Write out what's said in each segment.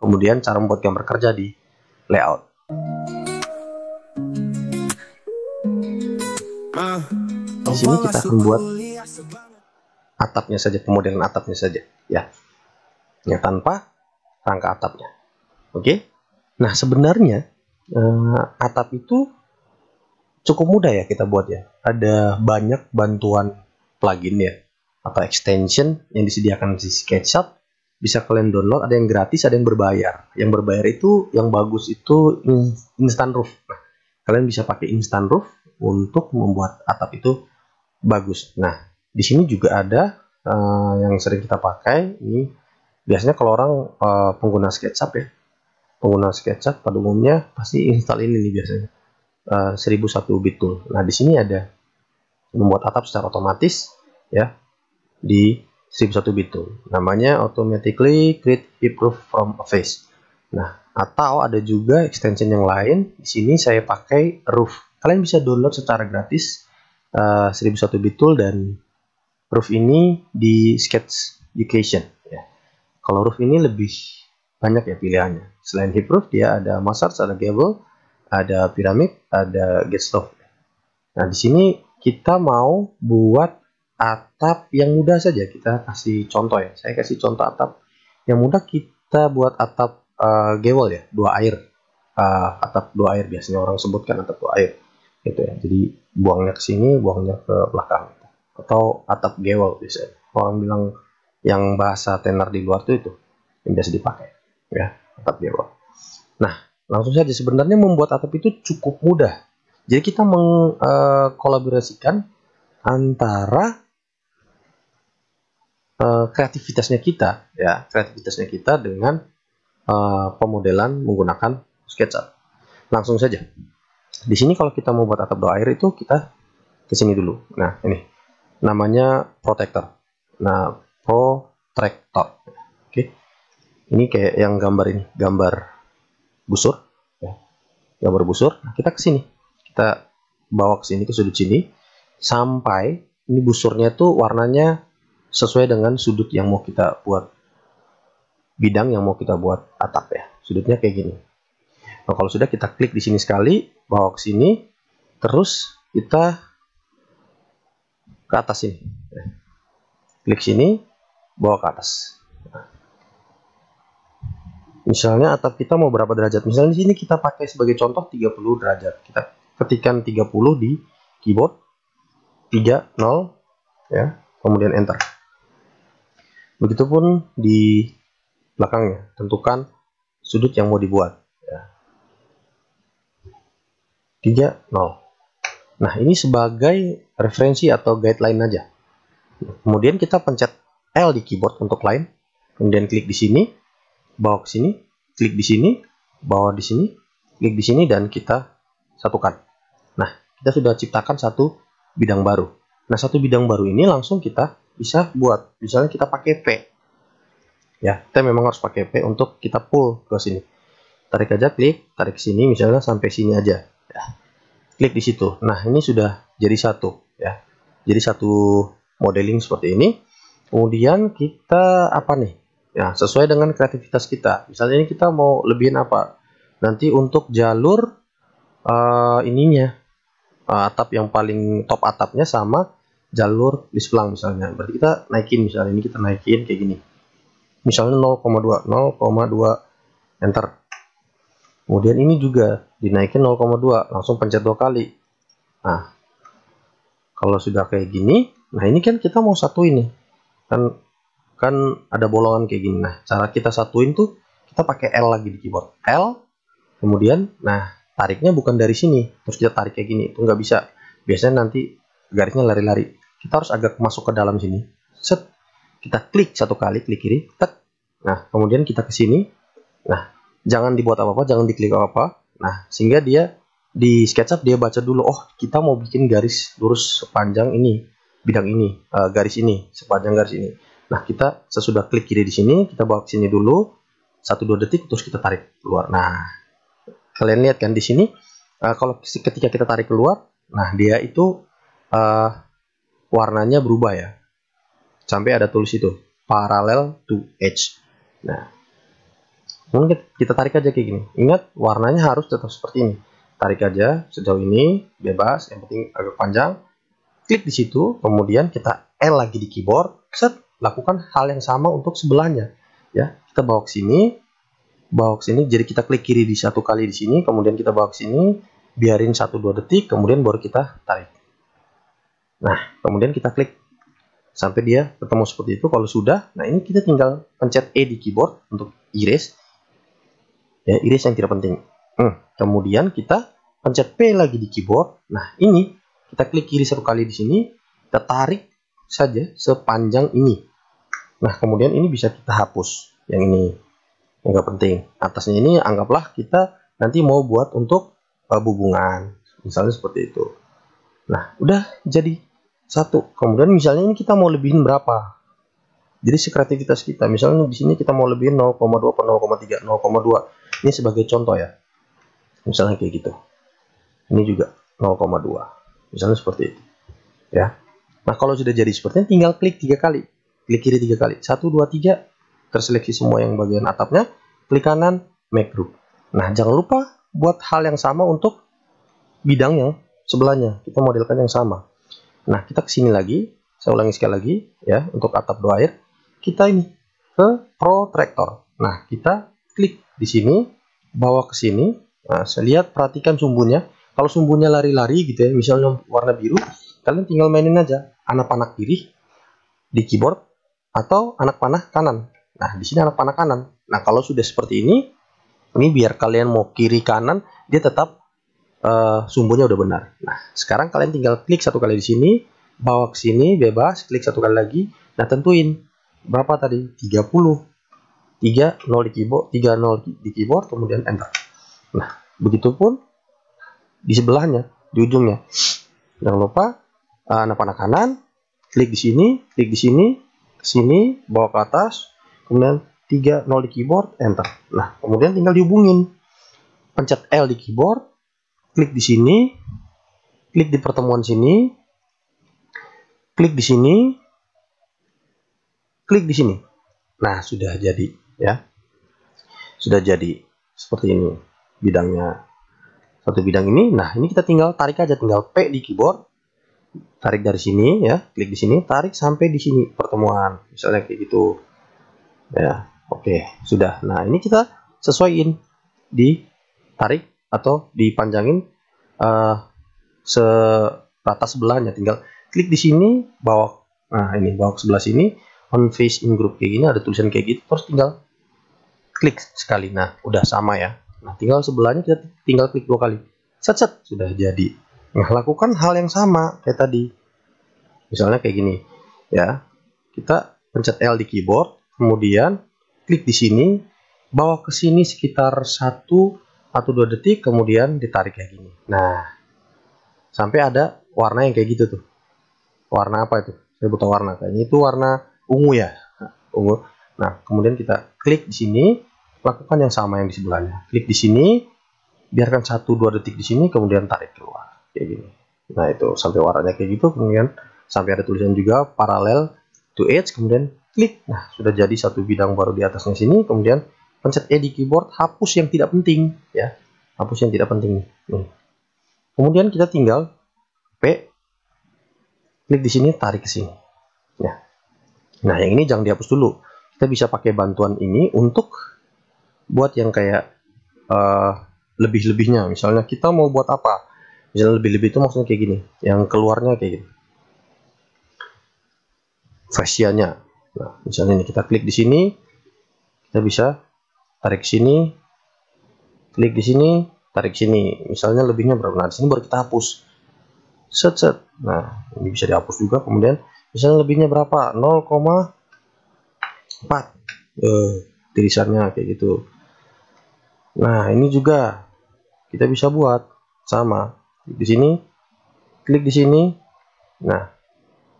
Kemudian cara membuat gambar kerja di layout. Di sini kita akan buat atapnya saja, pemodelan atapnya saja ya, tanpa rangka atapnya. Oke. Nah, sebenarnya atap itu cukup mudah ya kita buat ya. Ada banyak bantuan plugin ya atau extension yang disediakan di SketchUp. Bisa kalian download, ada yang gratis, ada yang berbayar. Yang berbayar itu, yang bagus itu Instant Roof. Nah, kalian bisa pakai Instant Roof untuk membuat atap itu bagus. Nah, di sini juga ada yang sering kita pakai. Ini biasanya kalau orang pengguna SketchUp ya, pengguna SketchUp pada umumnya pasti install ini nih biasanya, 1001 bit tool. Nah, di sini ada membuat atap secara otomatis ya di 1001 bit tool. Namanya automatically create heap roof from a face. Nah, atau ada juga extension yang lain. Di sini saya pakai roof. Kalian bisa download secara gratis 1001 bit tool dan roof ini di Sketch Education ya. Kalau roof ini lebih banyak ya pilihannya. Selain heap roof, dia ada mansard, ada gable, ada piramid, ada gate roof. Nah, di sini kita mau buat atap yang mudah saja. Kita kasih contoh ya. Saya kasih contoh atap yang mudah. Kita buat atap gable ya, 2 air. Atap 2 air biasanya orang sebutkan atap 2 air. Gitu ya. Jadi buangnya ke sini, buangnya ke belakang. Atau atap gable biasanya. Orang bilang yang bahasa tenar di luar itu yang biasa dipakai ya, atap gable. Nah, langsung saja, sebenarnya membuat atap itu cukup mudah. Jadi kita mengkolaborasikan antara kreativitasnya kita ya, dengan pemodelan menggunakan SketchUp. Langsung saja. Di sini kalau kita mau buat atap 2 air itu kita ke sini dulu. Nah, ini namanya protector. Nah, protractor. Oke. Ini kayak yang gambar ini, gambar busur ya. Gambar busur. Nah, kita ke sini. Kita bawa ke sini, ke sudut sini sampai ini busurnya tuh warnanya sesuai dengan sudut yang mau kita buat, bidang yang mau kita buat atap ya. Sudutnya kayak gini. Nah, kalau sudah, kita klik di sini sekali, bawa ke sini, terus kita ke atas ini. Klik sini, bawa ke atas. Nah, misalnya atap kita mau berapa derajat? Misalnya di sini kita pakai sebagai contoh 30 derajat. Kita ketikkan 30 di keyboard, 30 ya, kemudian enter. Begitupun di belakangnya, tentukan sudut yang mau dibuat ya. 30. Nah, ini sebagai referensi atau guideline aja. Kemudian kita pencet L di keyboard untuk line, kemudian klik di sini, bawa ke sini, klik di sini, bawa di sini, klik di sini, dan kita satukan. Nah, kita sudah ciptakan satu bidang baru. Nah, satu bidang baru ini langsung kita bisa buat. Misalnya kita pakai P. Ya, kita memang harus pakai P untuk kita pull ke sini. Tarik aja, klik, tarik ke sini, misalnya sampai sini aja. Ya. Klik di situ. Nah, ini sudah jadi satu. Ya. Jadi satu modeling seperti ini. Kemudian kita apa nih? Ya, sesuai dengan kreativitas kita. Misalnya ini kita mau lebihin apa? Nanti untuk jalur ininya. Atap yang paling top atapnya sama jalur displang misalnya. Berarti kita naikin, misalnya ini kita naikin kayak gini. Misalnya 0,2, 0,2, enter. Kemudian ini juga dinaikin 0,2, langsung pencet 2 kali. Nah, kalau sudah kayak gini, nah ini kan kita mau satu ini. Kan ada bolongan kayak gini. Nah, cara kita satuin tuh kita pakai L lagi di keyboard. L, kemudian nah tariknya bukan dari sini, terus kita tarik kayak gini, itu nggak bisa. Biasanya nanti garisnya lari-lari. Kita harus agak masuk ke dalam sini. Set, kita klik satu kali, klik kiri, tek. Nah, kemudian kita ke sini. Nah, jangan dibuat apa-apa, jangan diklik apa-apa. Nah, sehingga dia di SketchUp dia baca dulu, oh kita mau bikin garis lurus sepanjang ini, bidang ini, garis ini, sepanjang garis ini. Nah, kita sesudah klik kiri di sini, kita bawa ke sini dulu, 1-2 detik, terus kita tarik keluar. Nah, kalian lihat kan di sini, kalau ketika kita tarik keluar, nah dia itu warnanya berubah ya, sampai ada tulis itu parallel to edge. Nah, Kemudian kita tarik aja kayak gini. Ingat, warnanya harus tetap seperti ini. Tarik aja sejauh ini, bebas, yang penting agak panjang. Klik di situ, kemudian kita L lagi di keyboard, set, lakukan hal yang sama untuk sebelahnya. Ya, kita bawa ke sini, jadi kita klik kiri di satu kali di sini, kemudian kita bawa ke sini, biarin 1-2 detik, kemudian baru kita tarik. Nah, kemudian kita klik sampai dia ketemu seperti itu. Kalau sudah, nah ini kita tinggal pencet E di keyboard untuk erase. Ya, erase yang tidak penting. Kemudian kita pencet P lagi di keyboard. Nah, ini kita klik kiri satu kali di sini, kita tarik saja sepanjang ini. Nah, kemudian ini bisa kita hapus. Yang ini nggak penting. Atasnya ini anggaplah kita nanti mau buat untuk hubungan, misalnya seperti itu. Nah, udah jadi satu. Kemudian misalnya ini kita mau lebihin berapa? Jadi sekreativitas kita. Misalnya di sini kita mau lebihin 0,2 per 0,3, 0,2. Ini sebagai contoh ya. Misalnya kayak gitu. Ini juga 0,2. Misalnya seperti itu. Ya. Nah, kalau sudah jadi seperti ini, tinggal klik 3 kali. Klik kiri 3 kali. 1, 2, 3. Terseleksi semua yang bagian atapnya. Klik kanan, make group. Nah, jangan lupa buat hal yang sama untuk bidang yang sebelahnya. Kita modelkan yang sama. Nah, kita ke sini lagi. Saya ulangi sekali lagi ya, untuk atap 2 air. Kita ini ke protractor. Nah, kita klik di sini, bawa ke sini. Nah, saya lihat, perhatikan sumbunya. Kalau sumbunya lari-lari gitu ya, misalnya warna biru, kalian tinggal mainin aja anak panah kiri di keyboard atau anak panah kanan. Nah, di sini anak panah kanan. Nah, kalau sudah seperti ini biar kalian mau kiri kanan, dia tetap sumbunya udah benar. Nah, sekarang kalian tinggal klik satu kali di sini, bawa ke sini, bebas, klik satu kali lagi. Nah, tentuin berapa tadi? 30. 3, 0 di keyboard, 3, 0 di keyboard, kemudian enter. Nah, begitupun di sebelahnya, di ujungnya. Jangan lupa anak panah kanan, klik di sini, ke sini, bawa ke atas, kemudian 3, 0 di keyboard, enter. Nah, kemudian tinggal dihubungin. Pencet L di keyboard, klik di sini, klik di pertemuan sini, klik di sini, klik di sini. Nah, sudah jadi ya. Sudah jadi seperti ini bidangnya. Satu bidang ini. Nah, ini kita tinggal tarik aja, tinggal P di keyboard. Tarik dari sini ya, klik di sini, tarik sampai di sini pertemuan. Misalnya kayak gitu. Ya, oke, sudah. Nah, ini kita sesuaiin, ditarik atau dipanjangin serata sebelahnya. Tinggal klik di sini, bawa. Nah, ini bawa ke sebelah sini, on face in group kayak gini, ada tulisan kayak gitu, terus tinggal klik sekali. Nah, udah sama ya. Nah, tinggal sebelahnya kita tinggal klik 2 kali. Set, sudah jadi. Nah, lakukan hal yang sama kayak tadi. Misalnya kayak gini ya. Kita pencet L di keyboard, kemudian klik di sini, bawa ke sini sekitar 1 atau 2 detik, kemudian ditarik kayak gini. Nah, sampai ada warna yang kayak gitu tuh. Warna apa itu? Saya butuh warna. Kayaknya itu warna ungu ya. Ungu. Nah, kemudian kita klik di sini, lakukan yang sama yang di sebelahnya. Klik di sini, biarkan 1-2 detik di sini, kemudian tarik keluar kayak gini. Nah, itu sampai warnanya kayak gitu, kemudian sampai ada tulisan juga parallel to edge, kemudian klik. Nah, sudah jadi satu bidang baru di atasnya sini, kemudian pencet E di keyboard, hapus yang tidak penting ya. Hapus yang tidak penting. Nih. Kemudian kita tinggal P, klik di sini, tarik ke sini. Nah, yang ini jangan dihapus dulu. Kita bisa pakai bantuan ini untuk buat yang kayak lebih-lebihnya. Misalnya kita mau buat apa? Misalnya lebih-lebih itu maksudnya kayak gini, yang keluarnya kayak gini. Fascianya. Nah, misalnya ini kita klik di sini, kita bisa tarik sini, klik di sini, tarik sini. Misalnya lebihnya berapa? Nah, di sini baru kita hapus. Set. Nah, ini bisa dihapus juga. Kemudian misalnya lebihnya berapa? 0,4. Tulisannya kayak gitu. Nah, ini juga kita bisa buat sama. Klik di sini, klik di sini. Nah,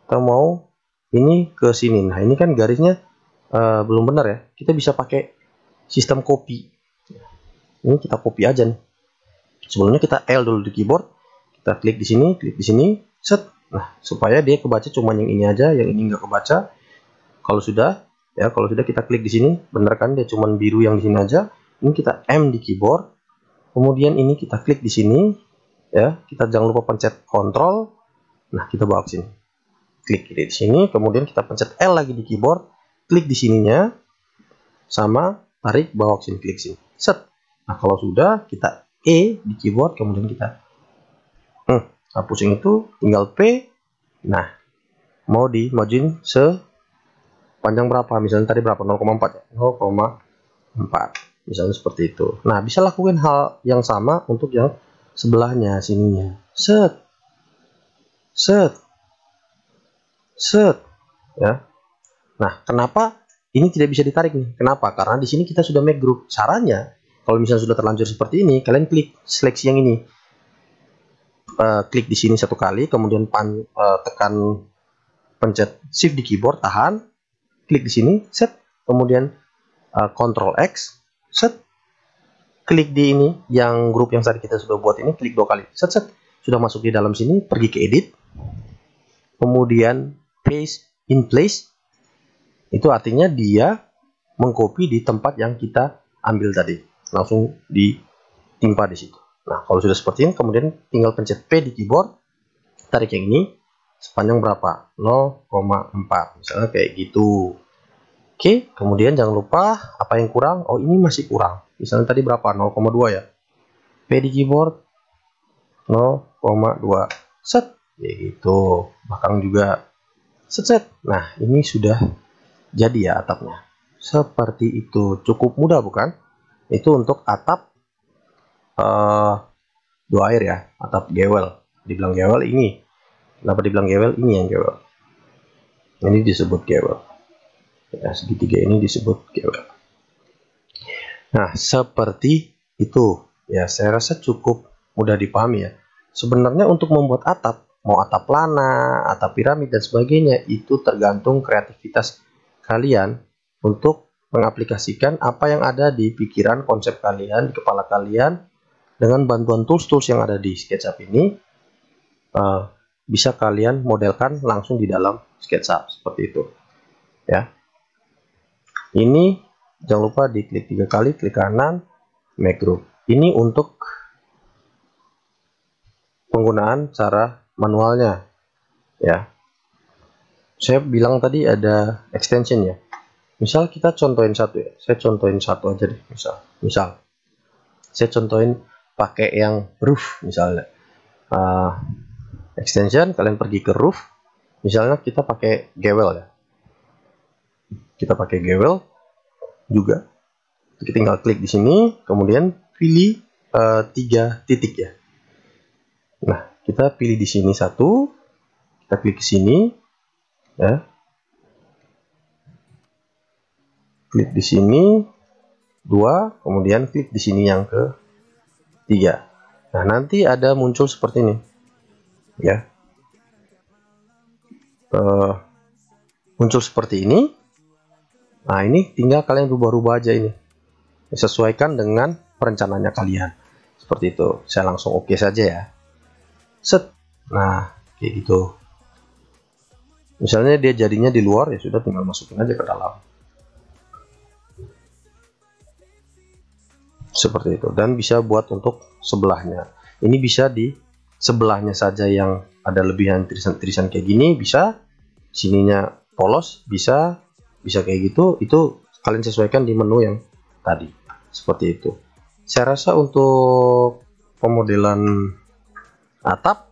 kita mau ini ke sini. Nah, ini kan garisnya belum benar ya. Kita bisa pakai sistem copy. Ini kita copy aja nih. Sebelumnya kita L dulu di keyboard. Kita klik di sini, set. Nah, supaya dia kebaca cuma yang ini aja, yang ini nggak kebaca. Kalau sudah kita klik di sini, bener kan dia cuma biru yang di sini aja. ini kita M di keyboard, kemudian ini kita klik di sini, ya. Kita jangan lupa pencet Ctrl. Nah, kita bawa ke sini, klik di sini, kemudian kita pencet L lagi di keyboard, klik di sininya, sama tarik bawa ke sini, klik sini, set. Nah, kalau sudah, kita E di keyboard, kemudian kita hapus yang itu, tinggal P. Nah, mau dimajuin sepanjang berapa? Misalnya tadi berapa? 0,4 ya? 0,4. Misalnya seperti itu. Nah, bisa lakukan hal yang sama untuk yang sebelahnya, sininya. Set. Set. Set. Ya. Nah, kenapa ini tidak bisa ditarik nih? Kenapa? Karena di sini kita sudah make group. Caranya, kalau misalnya sudah terlanjur seperti ini, kalian klik seleksi yang ini. Klik di sini satu kali, kemudian tekan pencet Shift di keyboard, tahan, klik di sini, set, kemudian Ctrl X, set, klik di ini yang grup yang tadi kita sudah buat ini, klik 2 kali, set, set, sudah masuk di dalam sini, pergi ke edit, kemudian paste in place, itu artinya dia mengcopy di tempat yang kita ambil tadi, langsung ditimpa di situ. Nah, kalau sudah seperti ini, kemudian tinggal pencet P di keyboard, tarik yang ini, sepanjang berapa? 0,4, misalnya kayak gitu. Oke, kemudian jangan lupa apa yang kurang. Oh, ini masih kurang. Misalnya tadi berapa? 0,2 ya. P di keyboard 0,2. Set, kayak gitu. Bahkan juga set. Nah, ini sudah jadi ya atapnya. Seperti itu. Cukup mudah bukan? Itu untuk atap dua air ya, atap gewel. Dibilang gewel ini. Kenapa dibilang gewel? Ini yang gewel. Ini disebut gewel. Ya, segitiga ini disebut gewel. Nah, seperti itu. Ya, saya rasa cukup mudah dipahami ya. Sebenarnya untuk membuat atap, mau atap lana, atap piramid dan sebagainya, itu tergantung kreativitas kalian untuk mengaplikasikan apa yang ada di pikiran, konsep kalian, di kepala kalian, dengan bantuan tools-tools yang ada di SketchUp ini, bisa kalian modelkan langsung di dalam SketchUp seperti itu. Ya, ini jangan lupa diklik 3 kali, klik kanan, make group. Ini untuk penggunaan cara manualnya. Ya, saya bilang tadi ada extension ya. Misal kita contohin satu ya. Saya contohin satu aja deh. Misal saya contohin pakai yang roof misalnya. Extension, kalian pergi ke roof. Misalnya kita pakai gewel ya. Kita pakai gewel juga. Kita tinggal klik di sini, kemudian pilih 3 titik ya. Nah, kita pilih di sini 1, kita klik ke sini, ya. Klik di sini 2, kemudian klik di sini yang ke 3. Nah, nanti ada muncul seperti ini, ya. Muncul seperti ini. Nah, ini tinggal kalian rubah-rubah aja ini, sesuaikan dengan perencanaannya kalian. Seperti itu. Saya langsung oke saja ya. Set. Nah, kayak gitu. Misalnya dia jadinya di luar, ya sudah tinggal masukin aja ke dalam. Seperti itu. Dan bisa buat untuk sebelahnya. Ini bisa di sebelahnya saja yang ada lebihan tirisan kayak gini, bisa. Sininya polos, bisa kayak gitu. Itu kalian sesuaikan di menu yang tadi. Seperti itu. Saya rasa untuk pemodelan atap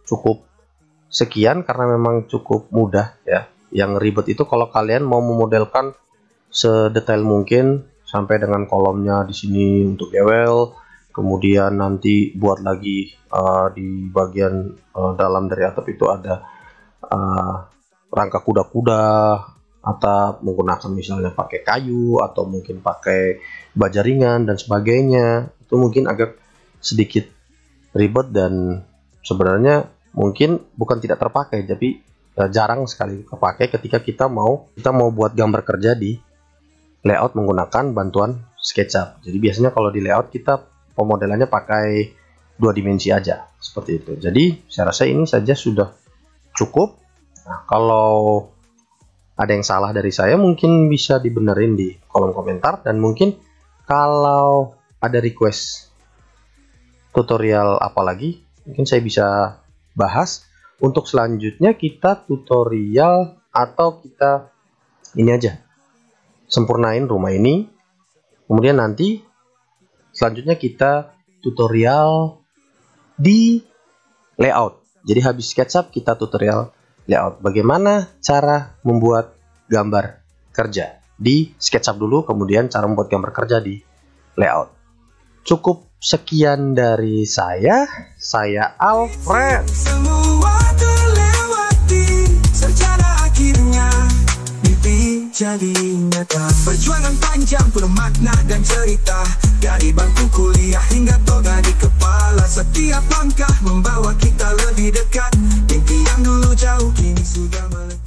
cukup sekian karena memang cukup mudah ya. Yang ribet itu kalau kalian mau memodelkan sedetail mungkin sampai dengan kolomnya di sini untuk gewel, kemudian nanti buat lagi di bagian dalam dari atap itu ada rangka kuda-kuda, atau menggunakan misalnya pakai kayu atau mungkin pakai baja ringan dan sebagainya. Itu mungkin agak sedikit ribet dan sebenarnya mungkin bukan tidak terpakai, tapi jarang sekali terpakai ketika kita mau buat gambar kerja di layout menggunakan bantuan SketchUp. Jadi biasanya kalau di layout kita pemodelannya pakai 2 dimensi aja seperti itu. Jadi saya rasa ini saja sudah cukup. Nah, kalau ada yang salah dari saya mungkin bisa dibenerin di kolom komentar, dan mungkin kalau ada request tutorial apa lagi, mungkin saya bisa bahas. Untuk selanjutnya kita tutorial atau kita ini aja, sempurnain rumah ini. Kemudian nanti selanjutnya kita tutorial di layout. Jadi habis SketchUp kita tutorial layout. Bagaimana cara membuat gambar kerja di SketchUp dulu, kemudian cara membuat gambar kerja di layout. Cukup sekian dari saya Alfred. Semua terlewati secara akhirnya mimpi jadi nyata. Perjuangan panjang penuh makna dan cerita, dari bangku kuliah hingga toga di kepala. Setiap langkah membawa kita lebih dekat, mimpi yang dulu jauh kini sudah melekat.